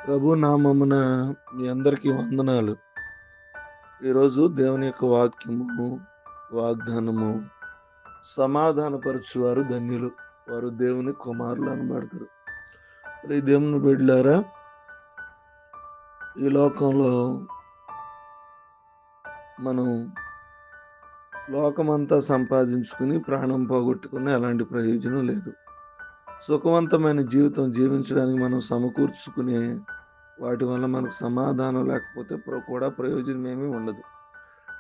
ప్రభు నామమున మీ అందరికీ వందనాలు. ఈరోజు దేవుని యొక్క వాక్యము, వాగ్దానము సమాధానపరచువారు ధన్యులు. వారు దేవుని కుమారులు అనబడతారు. మరి దేవుని బిడ్డలారా, ఈ లోకంలో మనం లోకమంతా సంపాదించుకుని ప్రాణం పోగొట్టుకుని ఎలాంటి ప్రయోజనం లేదు. సుఖవంతమైన జీవితం జీవించడానికి మనం సమకూర్చుకునే వాటి వల్ల మనకు సమాధానం లేకపోతే కూడా ప్రయోజనం ఏమీ ఉండదు.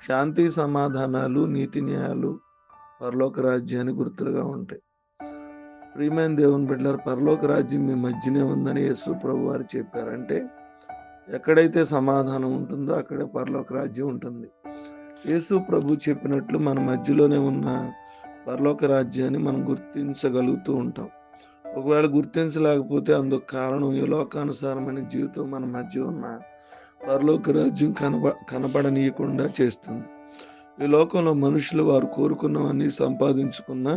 శాంతి సమాధానాలు, నీతి న్యాయాలు పరలోక రాజ్యానికి గుర్తులుగా ఉంటాయి. ప్రియమైన దేవుని బిడ్డలారా, పరలోక రాజ్యం మీ మధ్యనే ఉందని యేసు ప్రభు వారు చెప్పారు. అంటే ఎక్కడైతే సమాధానం ఉంటుందో అక్కడే పరలోక రాజ్యం ఉంటుంది. యేసు ప్రభు చెప్పినట్లు మన మధ్యలోనే ఉన్న పరలోక రాజ్యాన్ని మనం గుర్తించగలుగుతూ ఉంటాం. ఒకవేళ గుర్తించలేకపోతే అందుకు కారణం ఈ లోకానుసారమైన జీవితం మన మధ్య ఉన్న పరలోక రాజ్యం కనపడనీయకుండా చేస్తుంది. ఈ లోకంలో మనుషులు వారు కోరుకున్నవన్నీ సంపాదించుకున్న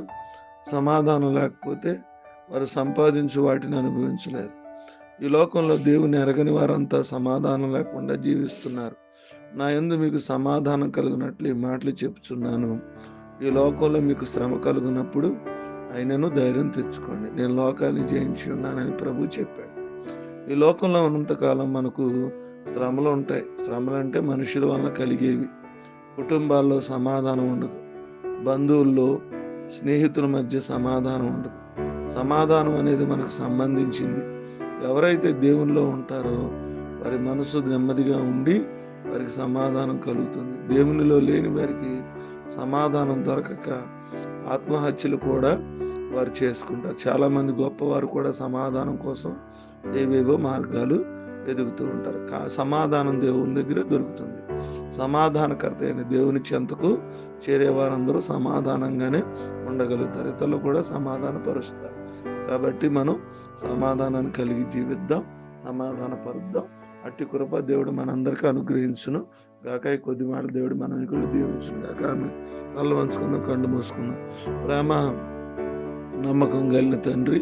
సమాధానం లేకపోతే వారు సంపాదించు వాటిని అనుభవించలేరు. ఈ లోకంలో దేవుని ఎరగని వారంతా సమాధానం లేకుండా జీవిస్తున్నారు. నా యందు మీకు సమాధానం కలుగునట్లు ఈ మాటలు చెప్పుచున్నాను. ఈ లోకంలో మీకు శ్రమ కలుగునప్పుడు అయినను ధైర్యం తెచ్చుకోండి, నేను లోకాన్ని జయించి ఉన్నానని ప్రభు చెప్పాడు. ఈ లోకంలో ఉన్నంతకాలం మనకు శ్రమలు ఉంటాయి. శ్రమలు అంటే మనుషుల వల్ల కలిగేవి. కుటుంబాల్లో సమాధానం ఉండదు. బంధువుల్లో, స్నేహితుల మధ్య సమాధానం ఉండదు. సమాధానం అనేది మనకు సంబంధించింది. ఎవరైతే దేవునిలో ఉంటారో వారి మనసు నెమ్మదిగా ఉండి వారికి సమాధానం కలుగుతుంది. దేవునిలో లేని వారికి సమాధానం దొరకక ఆత్మహత్యలు కూడా వారు చేసుకుంటారు. చాలామంది గొప్పవారు కూడా సమాధానం కోసం ఏవేవో మార్గాలు వెతుకుతూ ఉంటారు. సమాధానం దేవుని దగ్గర దొరుకుతుంది. సమాధానకర్త అయిన దేవుని చెంతకు చేరే వారందరూ సమాధానంగానే ఉండగలుగుతారు. ఇతరులు కూడా సమాధానపరుస్తారు. కాబట్టి మనం సమాధానాన్ని కలిగి జీవిద్దాం, సమాధానపరుద్దాం. అట్టి కృప దేవుడు మనందరికీ అనుగ్రహించును గాక. ఈ కొద్ది మాట దేవుడు మన దీవించును గాక. ఆమె కళ్ళు వంచుకుందాం, కళ్ళు మూసుకుందాం. ప్రేమ నమ్మకం కలిగిన తండ్రి,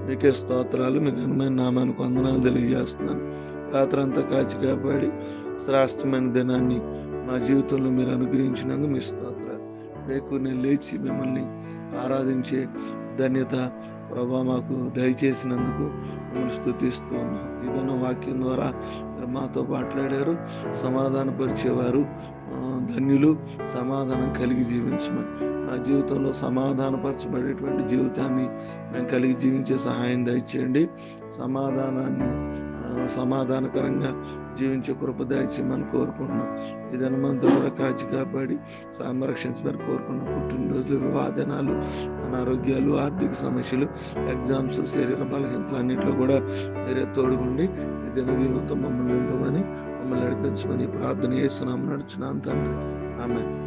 మీకే స్తోత్రాలు. మీ ఘనమైన నామానికి వందనాలు తెలియజేస్తున్నాను. రాత్రంతా కాచి కాపాడి శ్రేష్టమైన దినాన్ని మా జీవితంలో మీరు అనుగ్రహించినందుకు మీ స్తోత్రాలు. మీకు నేను లేచి మిమ్మల్ని ఆరాధించే ధన్యత ప్రభా మాకు దయచేసినందుకు మిమ్మల్ని స్తుతిస్తూ ఉన్నాం. ఏదైనా వాక్యం ద్వారా మీరు మాతో మాట్లాడారు. సమాధానపరిచేవారు ధన్యులు, సమాధానం కలిగి జీవించమని. మా జీవితంలో సమాధానపరచబడేటువంటి జీవితాన్ని మేము కలిగి జీవించే సహాయం దయచేయండి. సమాధానకరంగా జీవించే కృప దయచేయమని కోరుకుంటున్నాం. ఈ దినమంతా కూడా కాచి కాపాడి సంరక్షించమని కోరుకున్నాం. పుట్టినరోజులు, వివాదనాలు, అనారోగ్యాలు, ఆర్థిక సమస్యలు, ఎగ్జామ్స్, శరీర బలహీనతలు అన్నింటిలో కూడా మీరే తోడుగుండి ఈ దినదీనంతో మమ్మల్ని నింపమని, మమ్మల్ని నడిపించమని ప్రార్థన చేస్తున్నాం. నడుచున్నాం తండ్రి. ఆమేన్.